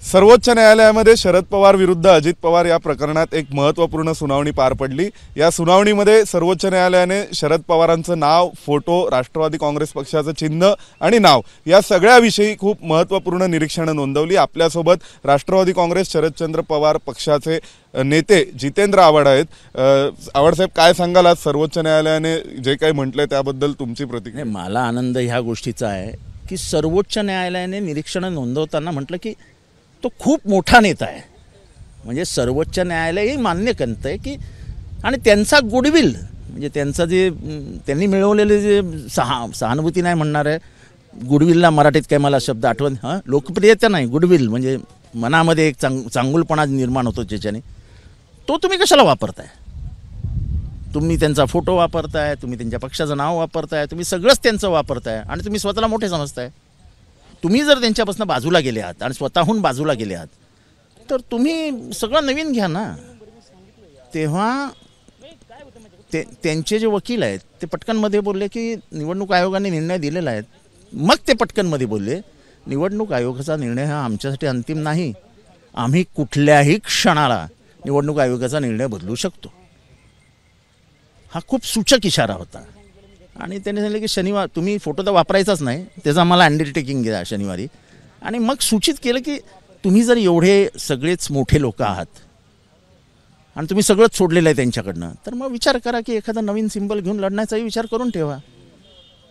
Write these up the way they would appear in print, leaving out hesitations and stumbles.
सर्वोच्च न्यायालयामध्ये शरद पवार विरुद्ध अजित पवार या प्रकरणात एक महत्त्वपूर्ण सुनावणी पार पडली। या सुनावणीमध्ये सर्वोच्च न्यायालयाने शरद पवारांचं नाव, फोटो, राष्ट्रवादी काँग्रेस पक्षाचं चिन्ह आणि नाव या सगळ्याविषयी खूप महत्त्वपूर्ण निरीक्षणं नोंदवली। आपल्यासोबत राष्ट्रवादी काँग्रेस शरदचंद्र पवार पक्षाचे नेते जितेंद्र आव्हाड आहेत। आव्हाड साहेब, काय सांगाल आज सर्वोच्च न्यायालयाने जे काही म्हटलंय त्याबद्दल तुमची प्रतिक्रिया? मला आनंद ह्या गोष्टीचा आहे की सर्वोच्च न्यायालयाने निरीक्षणं नोंदवताना म्हटलं की तो खूप मोठा नेता आहे, म्हणजे सर्वोच्च न्यायालयही मान्य करतंय की आणि त्यांचा गुडविल म्हणजे त्यांचं जे त्यांनी मिळवलेले जे सहानुभूती नाही म्हणणार आहे, गुडविलला मराठीत काय मला शब्द आठवण लोकप्रियता नाही, गुडविल म्हणजे मनामध्ये एक चांगुलपणा निर्माण होतो ज्याच्याने तो तुम्ही कशाला वापरताय? तुम्ही त्यांचा फोटो वापरताय, तुम्ही त्यांच्या पक्षाचं नाव वापरताय, तुम्ही सगळंच त्यांचं वापरताय आणि तुम्ही स्वतःला मोठे समजताय। तुम्ही जर त्यांच्यापासून बाजूला गेले आहात आणि स्वतःहून बाजूला गेले आहात तर तुम्ही सगळं नवीन घ्या ना। तेव्हा त्यांचे जे वकील आहेत ते पटकनमध्ये बोलले की निवडणूक आयोगाने निर्णय दिलेला आहे। मग ते पटकनमध्ये बोलले निवडणूक आयोगाचा निर्णय हा आमच्यासाठी अंतिम नाही, आम्ही कुठल्याही क्षणाला निवडणूक आयोगाचा निर्णय बदलू शकतो। हा खूप सूचक इशारा होता आणि त्यांनी सांगितलं की शनिवार तुम्ही फोटो तर वापरायचाच नाही, त्याचा आम्हाला अंडरटेकिंग द्या शनिवारी। आणि मग सूचित केलं की तुम्ही जर एवढे सगळेच मोठे लोक आहात आणि तुम्ही सगळंच सोडलेलं आहे त्यांच्याकडनं, तर मग विचार करा की एखादा नवीन सिंबल घेऊन लढण्याचाही विचार करून ठेवा।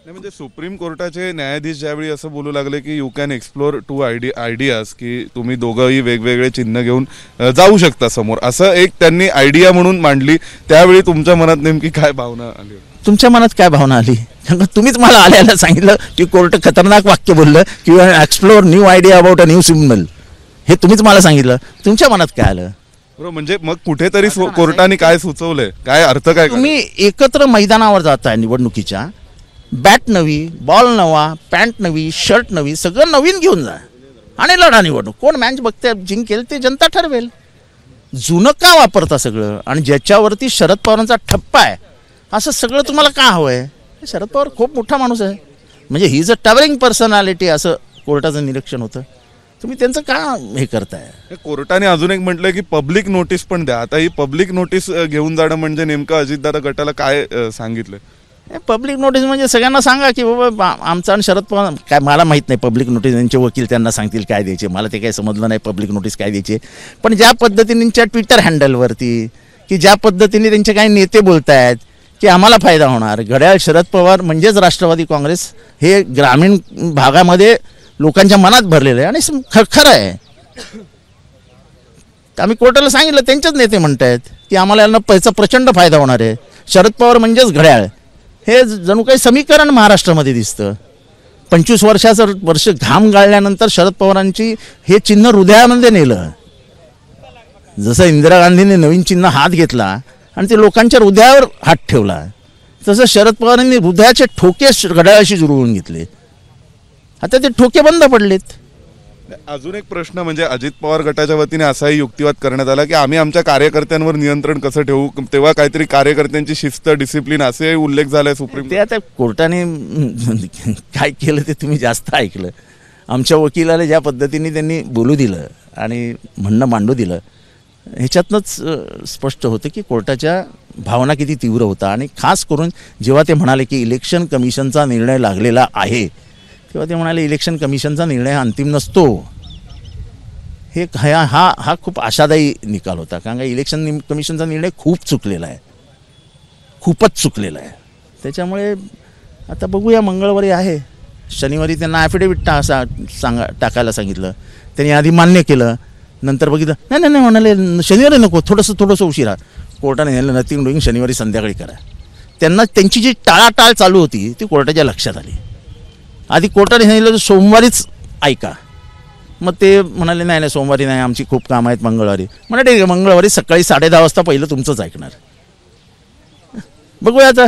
म्हणजे सुप्रीम कोर्टाचे न्यायाधीश ज्यावेळी असं बोलू लागले की you can explore two ideas, की तुम्ही दोघंही वेगवेगळे चिन्ह घेऊन जाऊ शकता समोर, असं एक त्यांनी आयडिया म्हणून मांडली, त्यावेळी तुमच्या मनात नेमकी काय भावना आली? तुमच्या मनात काय भावना आली? तुम्हीच मला आल्याला सांगितलं की कोर्ट खतरनाक वाक्य बोललं की explore new idea about a new symbol, हे तुम्हीच मला सांगितलं, तुमच्या मनात काय आलं? म्हणजे मग कुठेतरी कोर्टाने काय सुचवलंय, काय अर्थ काय? तुम्ही एकत्र मैदानावर जाताय निवडणुकीच्या, बॅट नवी, बॉल नवा, पॅन्ट नवी, शर्ट नवी, सगळं नवीन घेऊन जा आणि लढा निवडणूक। कोण मॅच बघते जिंकेल ते जनता ठरवेल। जुनं का वापरता सगळं? आणि ज्याच्यावरती शरद पवारांचा ठप्पा आहे असं सगळं तुम्हाला का हवं आहे? शरद पवार खूप मोठा माणूस आहे, म्हणजे he is a towering personality असं कोर्टाचं निरीक्षण होतं। तुम्ही त्यांचं का हे करताय? कोर्टाने अजून एक म्हटलंय की पब्लिक नोटीस पण द्या। आता ही पब्लिक नोटीस घेऊन जाणं म्हणजे नेमकं अजितदादा गटाला काय सांगितलंय? पब्लिक नोटीस म्हणजे सगळ्यांना सांगा की बाबा आमचा आणि शरद पवार काय, मला माहीत नाही पब्लिक नोटीस त्यांचे वकील त्यांना सांगतील काय द्यायचे, मला ते काही समजलं नाही पब्लिक नोटीस काय द्यायची। पण ज्या पद्धतीने त्यांच्या ट्विटर हँडलवरती की ज्या पद्धतीने त्यांचे काही नेते बोलत आहेत की आम्हाला फायदा होणार, घड्याळ शरद पवार म्हणजेच राष्ट्रवादी काँग्रेस हे ग्रामीण भागामध्ये लोकांच्या मनात भरलेलं आहे आणि खरं आहे। आम्ही कोर्टाला सांगितलं, त्यांचेच नेते म्हणत आहेत की आम्हाला यांना पैसा प्रचंड फायदा होणार आहे। शरद पवार म्हणजेच घड्याळ हे जणू काही समीकरण महाराष्ट्रामध्ये दिसतं। 25 वर्ष घाम गाळल्यानंतर शरद पवारांची हे चिन्ह हृदयामध्ये नेलं। जसं इंदिरा गांधींनी नवीन चिन्ह हात घेतला आणि ते लोकांच्या हृदयावर हात ठेवला, तसं शरद पवारांनी हृदयाचे ठोके घड्याळाशी जुळवून घेतले। आता ते ठोके बंद पडलेत। अजून एक प्रश्न म्हणजे अजित पवार गटाच्या वतीने असाही युक्तिवाद करण्यात आला की आम्ही आमच्या कार्यकर्त्यांवर नियंत्रण कसं ठेवू, तेव्हा काहीतरी कार्यकर्त्यांची शिस्त, डिसिप्लिन असे उल्लेख झालाय सुप्रीम। ते आता कोर्टाने काय केलं ते तुम्ही जास्त ऐकलं। आमच्या वकिलाला ज्या पद्धतीने त्यांनी बोलू दिलं आणि म्हणणं मांडू दिलं, ह्याच्यातनंच स्पष्ट होतं की कोर्टाच्या भावना किती तीव्र होता। आणि खास करून जेव्हा ते म्हणाले की इलेक्शन कमिशनचा निर्णय लागलेला आहे, तेव्हा ते म्हणाले इलेक्शन कमिशनचा निर्णय अंतिम नसतो। हे हा खूप आशादायी निकाल होता, कारण का इलेक्शन कमिशनचा निर्णय खूप चुकलेला आहे, खूपच चुकलेला आहे। त्याच्यामुळे आता बघूया, मंगळवारी आहे, शनिवारी त्यांना ॲफिडेविट टाकायला सांगितलं, त्यांनी आधी मान्य केलं, नंतर बघितलं नाही म्हणाले शनिवारी नको, थोडंसं उशिरा। कोर्टाने नेलं नथिंग डुईंग, शनिवारी संध्याकाळी करा। त्यांना त्यांची जी टाळाटाळ चालू होती ती कोर्टाच्या लक्षात आली। आधी कोर्टाने सांगितलं सोमवारीच ऐका, मग ते म्हणाले नाही सोमवारी नाही, आमची खूप कामं आहेत मंगळवारी। म्हणाले ठीक आहे, मंगळवारी सकाळी 10:30 वाजता पहिलं तुमचंच ऐकणार। बघूया आता।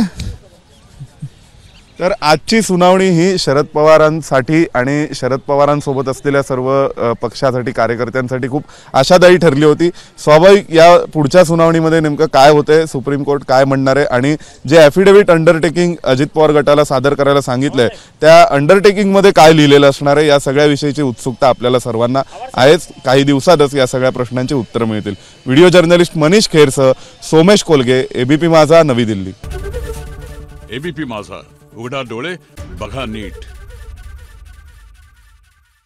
तर आजची सुनावणी ही शरद पवारांसाठी आणि शरद पवारांसोबत असलेल्या सर्व पक्षासाठी कार्यकर्त्यांसाठी खूप आशादायी ठरली होती. स्वाभाविक या पुढच्या सुनावणीमध्ये नेमकं काय होतंय, सुप्रीम कोर्ट काय म्हणणार आहे आणि जे ॲफिडेव्हिट अंडरटेकिंग अजित पवार गटाला सादर करायला सांगितलंय त्या अंडरटेकिंगमध्ये काय लिहिलेलं असणार आहे या सगळ्या विषयीची उत्सुकता आपल्याला सर्वांना आहेच. काही दिवसातच या सगळ्या प्रश्नांची उत्तरं मिळतील. व्हिडिओ जर्नलिस्ट मनीष खेरसह सोमेश कोलगे, एबीपी माझा, नवी दिल्ली. एबीपी माझा, उघडा डोळे बघा नीट.